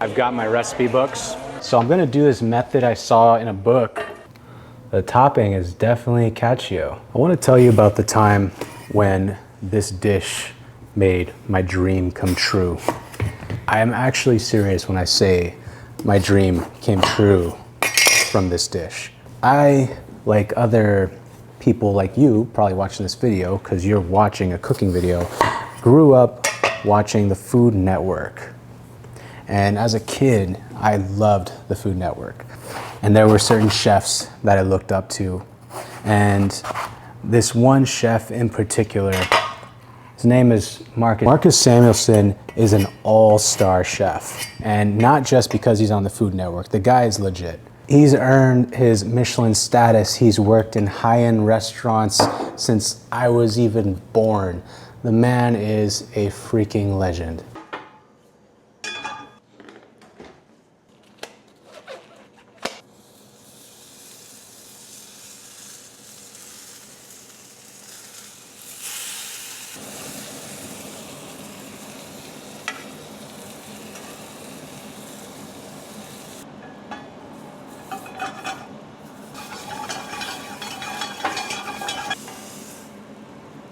I've got my recipe books. So I'm gonna do this method I saw in a book. The topping is definitely cacio. I wanna tell you about the time when this dish made my dream come true. I am actually serious when I say my dream came true from this dish. I, like other people like you probably watching this video because you're watching a cooking video, grew up watching the Food Network. And as a kid, I loved the Food Network. And there were certain chefs that I looked up to. And this one chef in particular, his name is Marcus. Marcus Samuelsson is an all-star chef. And not just because he's on the Food Network, the guy is legit. He's earned his Michelin status. He's worked in high-end restaurants since I was even born. The man is a freaking legend.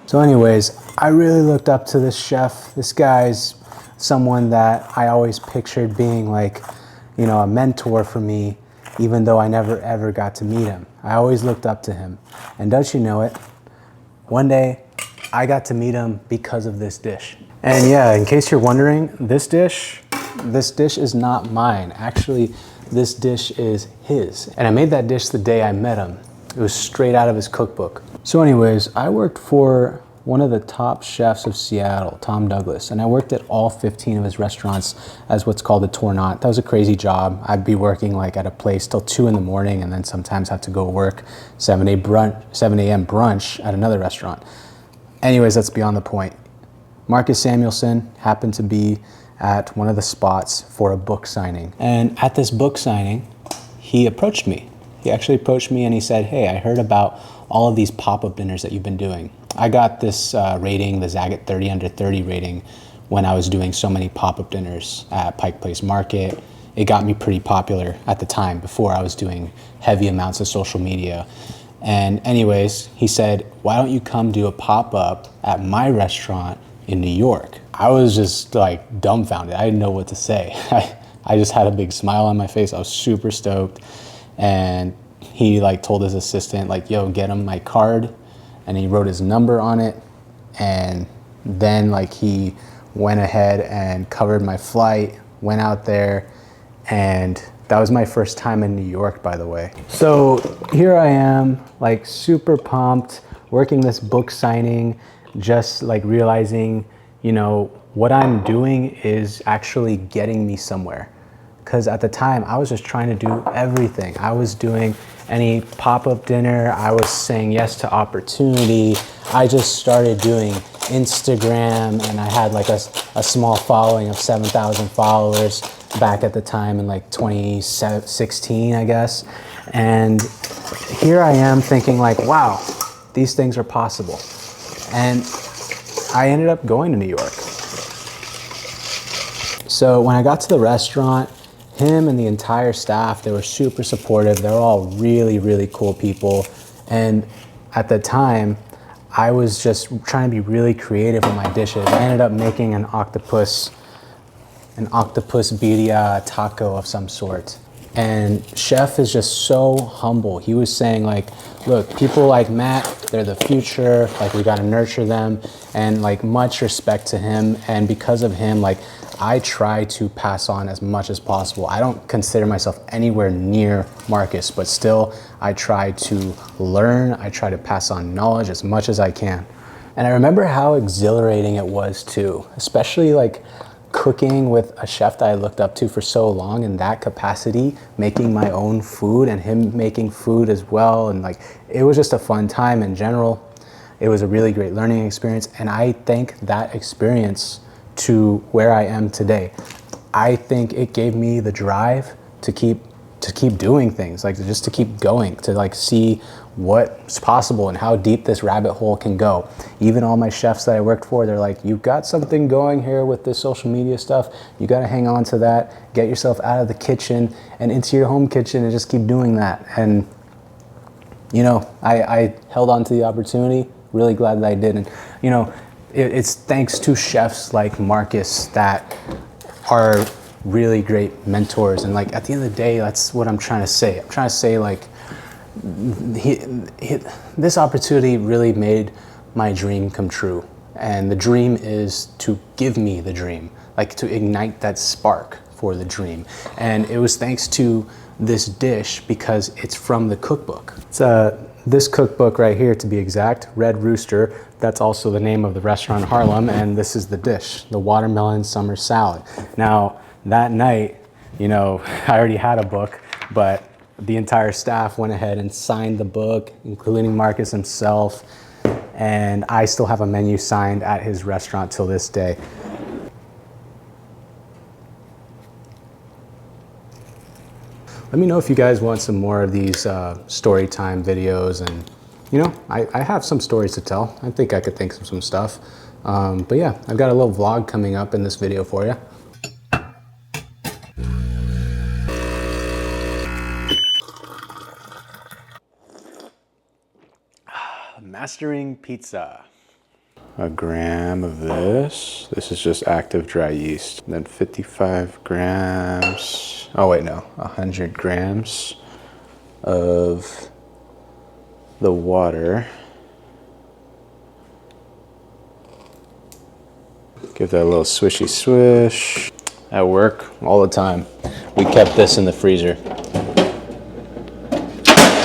So anyways, I really looked up to this chef. This guy's someone that I always pictured being like, you know, a mentor for me, even though I never ever got to meet him. I always looked up to him. And don't you know it, one day I got to meet him because of this dish. And yeah, in case you're wondering, this dish is not mine. Actually, this dish is his. And I made that dish the day I met him. It was straight out of his cookbook. So anyways, I worked for one of the top chefs of Seattle, Tom Douglas, and I worked at all 15 of his restaurants as what's called a tournant. That was a crazy job. I'd be working like at a place till 2 in the morning and then sometimes have to go work 7 a.m. brunch at another restaurant. Anyways, that's beyond the point. Marcus Samuelsson happened to be at one of the spots for a book signing. And at this book signing, he approached me. He actually approached me and he said, hey, I heard about all of these pop-up dinners that you've been doing. I got this rating, the Zagat 30 under 30 rating, when I was doing so many pop-up dinners at Pike Place Market. It got me pretty popular at the time before I was doing heavy amounts of social media. And anyways, he said, why don't you come do a pop-up at my restaurant in New York? I was just like dumbfounded. I didn't know what to say. I just had a big smile on my face. I was super stoked. And he like told his assistant like, yo, get him my card. And he wrote his number on it. And then like he went ahead and covered my flight, went out there. And that was my first time in New York, by the way. So here I am, like super pumped, working this book signing, just like realizing, you know, what I'm doing is actually getting me somewhere. Because at the time, I was just trying to do everything. I was doing any pop-up dinner. I was saying yes to opportunity. I just started doing Instagram, and I had like a small following of 7,000 followers back at the time in like 2016, I guess. And here I am thinking like, wow, these things are possible. And I ended up going to New York. So when I got to the restaurant, him and the entire staff, they were super supportive. They were all really, really cool people. And at the time, I was just trying to be really creative with my dishes. I ended up making an octopus birria taco of some sort. And chef is just so humble. He was saying like, look, people like Matt, they're the future, like we gotta nurture them, and like much respect to him. And because of him, like I try to pass on as much as possible. I don't consider myself anywhere near Marcus, but still I try to learn. I try to pass on knowledge as much as I can. And I remember how exhilarating it was too, especially like cooking with a chef that I looked up to for so long in that capacity, making my own food and him making food as well. And like, it was just a fun time in general. It was a really great learning experience. And I thank that experience to where I am today. I think it gave me the drive to keep to keep doing things, like just to keep going, to like see what's possible and how deep this rabbit hole can go. Even all my chefs that I worked for, they're like, you've got something going here with this social media stuff. You got to hang on to that, get yourself out of the kitchen and into your home kitchen and just keep doing that. And you know, I held on to the opportunity, really glad that I did. And you know, it's thanks to chefs like Marcus that are really great mentors. And like at the end of the day, that's what I'm trying to say. I'm trying to say like this opportunity really made my dream come true. And the dream is to give me the dream, like to ignite that spark for the dream. And it was thanks to this dish because it's from the cookbook. It's this cookbook right here, to be exact, Red Rooster. That's also the name of the restaurant in Harlem. And this is the dish, the watermelon summer salad. Now, that night, you know, I already had a book, but the entire staff went ahead and signed the book, including Marcus himself. And I still have a menu signed at his restaurant till this day. Let me know if you guys want some more of these story time videos. And, you know, I have some stories to tell. I think I could think of some stuff. But yeah, I've got a little vlog coming up in this video for you. Mastering pizza. A gram of this. This is just active dry yeast. And then 55 grams. Oh wait, no, 100 grams of the water. Give that a little swishy swish. At work, all the time, we kept this in the freezer.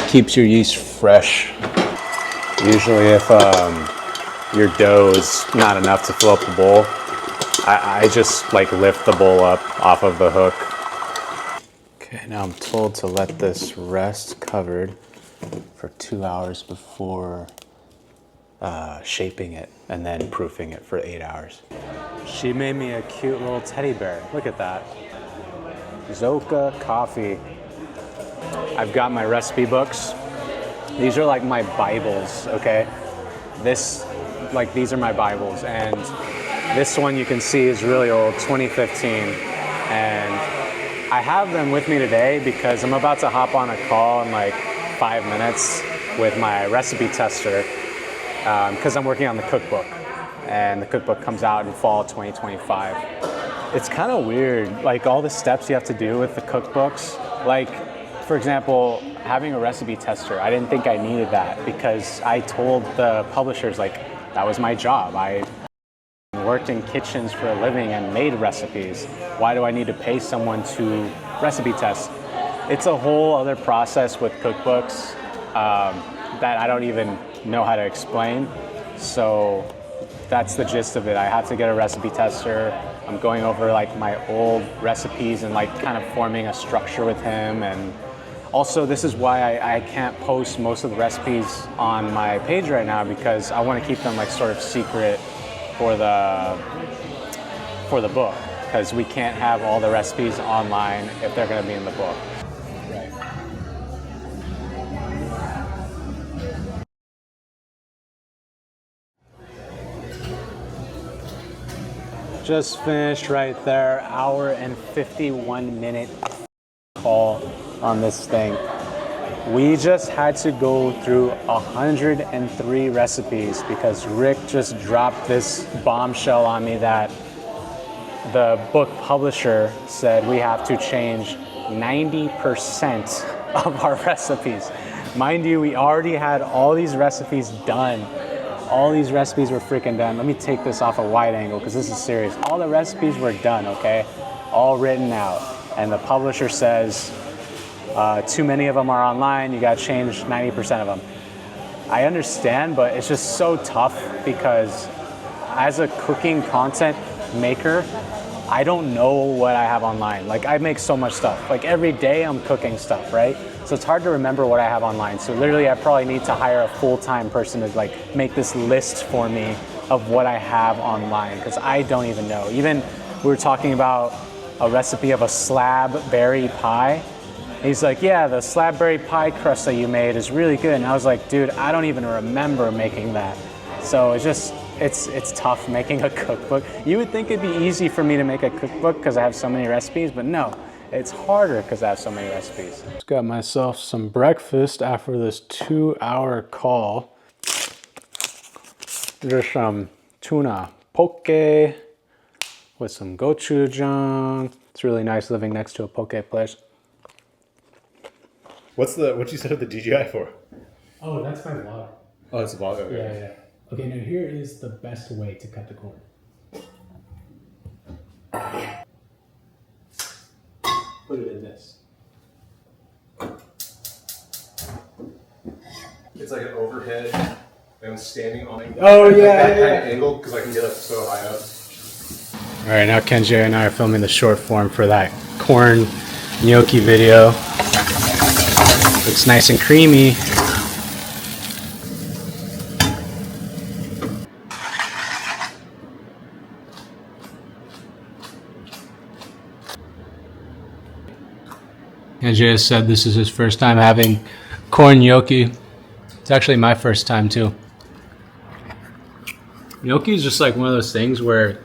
Keeps your yeast fresh. Usually if your dough is not enough to fill up the bowl, I just like lift the bowl up off of the hook. Okay, now I'm told to let this rest covered for 2 hours before shaping it and then proofing it for 8 hours. She made me a cute little teddy bear. Look at that. Zoka coffee. I've got my recipe books. These are like my Bibles, okay? These are my Bibles, and this one you can see is really old, 2015. And I have them with me today because I'm about to hop on a call in like 5 minutes with my recipe tester because I'm working on the cookbook, and the cookbook comes out in fall 2025. It's kind of weird, like all the steps you have to do with the cookbooks. Like, for example, having a recipe tester, I didn't think I needed that because I told the publishers like that was my job. I worked in kitchens for a living and made recipes. Why do I need to pay someone to recipe test? It's a whole other process with cookbooks that I don't even know how to explain. So that's the gist of it. I have to get a recipe tester. I'm going over like my old recipes and like kind of forming a structure with him. And also, this is why I can't post most of the recipes on my page right now, because I want to keep them like sort of secret for the book, because we can't have all the recipes online if they're going to be in the book. Right. Just finished right there. Hour and 51 minute call on this thing. We just had to go through 103 recipes because Rick just dropped this bombshell on me that the book publisher said we have to change 90% of our recipes. Mind you, we already had all these recipes done. All these recipes were freaking done. Let me take this off a wide angle because this is serious. All the recipes were done, okay? All written out. And the publisher says, too many of them are online, you gotta change 90% of them. I understand, but it's just so tough because as a cooking content maker, I don't know what I have online. Like, I make so much stuff. Like, every day I'm cooking stuff, right? So it's hard to remember what I have online. So literally I probably need to hire a full-time person to like make this list for me of what I have online, because I don't even know. Even we were talking about a recipe of a slab berry pie. And he's like, yeah, the slabberry pie crust that you made is really good. And I was like, dude, I don't even remember making that. So it's just, it's tough making a cookbook. You would think it'd be easy for me to make a cookbook because I have so many recipes, but no, it's harder because I have so many recipes. Just got myself some breakfast after this 2-hour call. Just some tuna poke with some gochujang. It's really nice living next to a poke place. What you set up the DJI for? Oh, that's my vlog. Oh, it's a vlog. Okay. Yeah. Okay, now here is the best way to cut the corn. Put it in this. It's like an overhead. I'm standing on it. Oh, yeah, that kind of angle because I can get up so high up. All right, now Kenji and I are filming the short form for that corn gnocchi video. Looks nice and creamy. Kenji has said this is his first time having corn gnocchi. It's actually my first time too. Gnocchi is just like one of those things where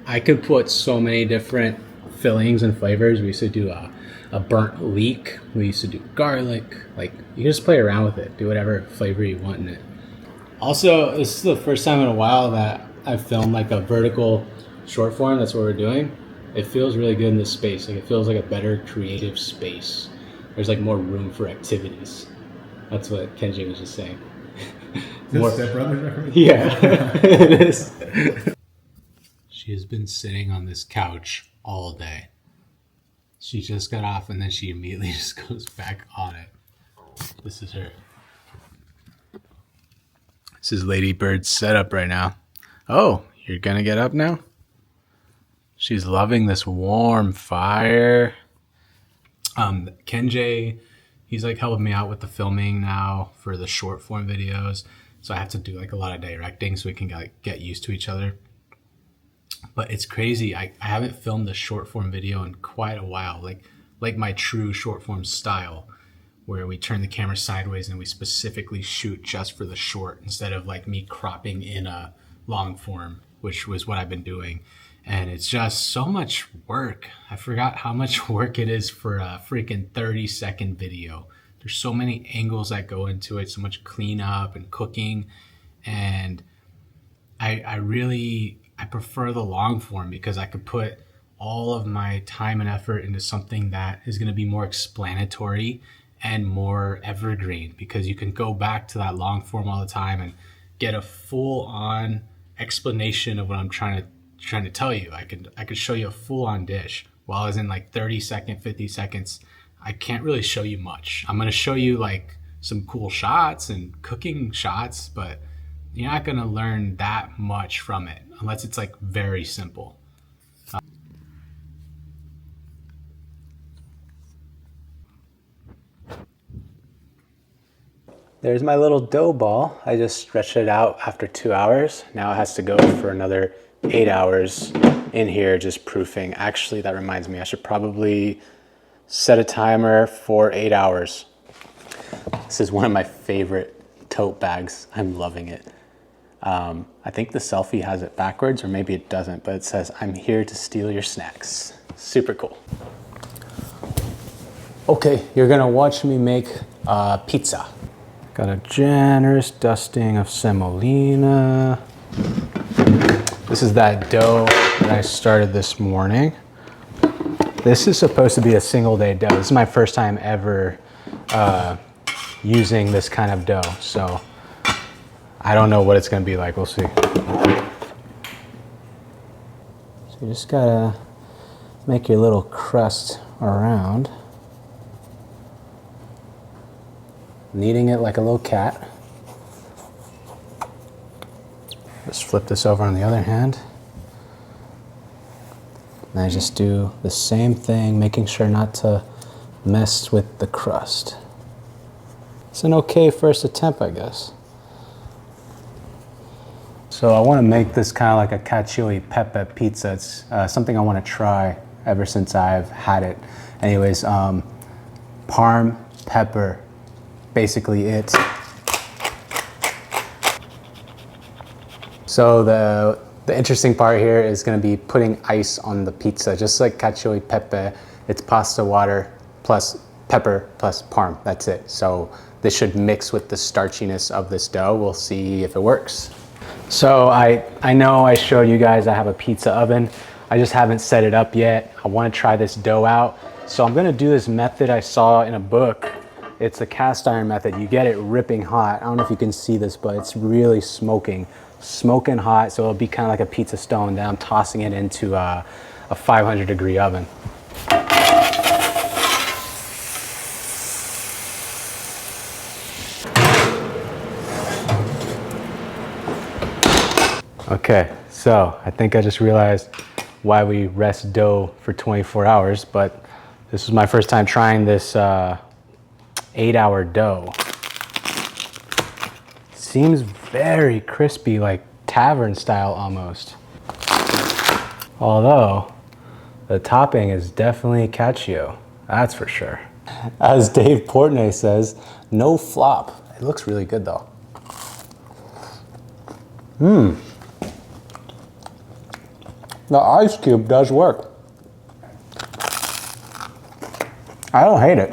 I could put so many different fillings and flavors. We used to do a burnt leek. We used to do garlic. Like, you just play around with it. Do whatever flavor you want in it. Also, this is the first time in a while that I've filmed like a vertical short form. That's what we're doing. It feels really good in this space. Like, it feels like a better creative space. There's like more room for activities. That's what Kenji was just saying. More Step Brothers reference? Yeah, it is. She has been sitting on this couch all day. She just got off and then she immediately just goes back on it. This is her. This is Lady Bird's setup right now. Oh, you're gonna get up now? She's loving this warm fire. Kenji, he's like helping me out with the filming now for the short form videos. So I have to do like a lot of directing so we can get used to each other. But it's crazy. I haven't filmed a short form video in quite a while. Like my true short form style, where we turn the camera sideways and we specifically shoot just for the short instead of like me cropping in a long form, which was what I've been doing. And it's just so much work. I forgot how much work it is for a freaking 30-second video. There's so many angles that go into it, so much cleanup and cooking. And I prefer the long form because I could put all of my time and effort into something that is going to be more explanatory and more evergreen, because you can go back to that long form all the time and get a full on explanation of what I'm trying to tell you. I could show you a full on dish, while as in like 30-second, 50 seconds, I can't really show you much. I'm going to show you like some cool shots and cooking shots, but you're not going to learn that much from it unless it's like very simple. There's my little dough ball. I just stretched it out after 2 hours. Now it has to go for another 8 hours in here just proofing. Actually, that reminds me, I should probably set a timer for 8 hours. This is one of my favorite tote bags. I'm loving it. I think the selfie has it backwards, or maybe it doesn't, but it says, "I'm here to steal your snacks." Super cool. Okay, you're gonna watch me make pizza. Got a generous dusting of semolina. This is that dough that I started this morning. This is supposed to be a single day dough. This is my first time ever using this kind of dough, so I don't know what it's gonna be like. We'll see. So you just gotta make your little crust around. Kneading it like a little cat. Just flip this over on the other hand. And I just do the same thing, making sure not to mess with the crust. It's an okay first attempt, I guess. So I want to make this kind of like a cacio e pepe pizza. It's something I want to try ever since I've had it. Anyways, parm, pepper, basically it. So the interesting part here is going to be putting ice on the pizza, just like cacio e pepe. It's pasta water plus pepper plus parm. That's it. So this should mix with the starchiness of this dough. We'll see if it works. So I know I showed you guys I have a pizza oven. I just haven't set it up yet. I want to try this dough out. So I'm going to do this method I saw in a book. It's the cast iron method. You get it ripping hot. I don't know if you can see this, but it's really smoking hot. So it'll be kind of like a pizza stone. Then I'm tossing it into a 500-degree oven. Okay, so I think I just realized why we rest dough for 24 hours, but this was my first time trying this 8-hour dough. Seems very crispy, like tavern style almost. Although, the topping is definitely cacio, that's for sure. As Dave Portnoy says, no flop. It looks really good though. The ice cube does work. I don't hate it.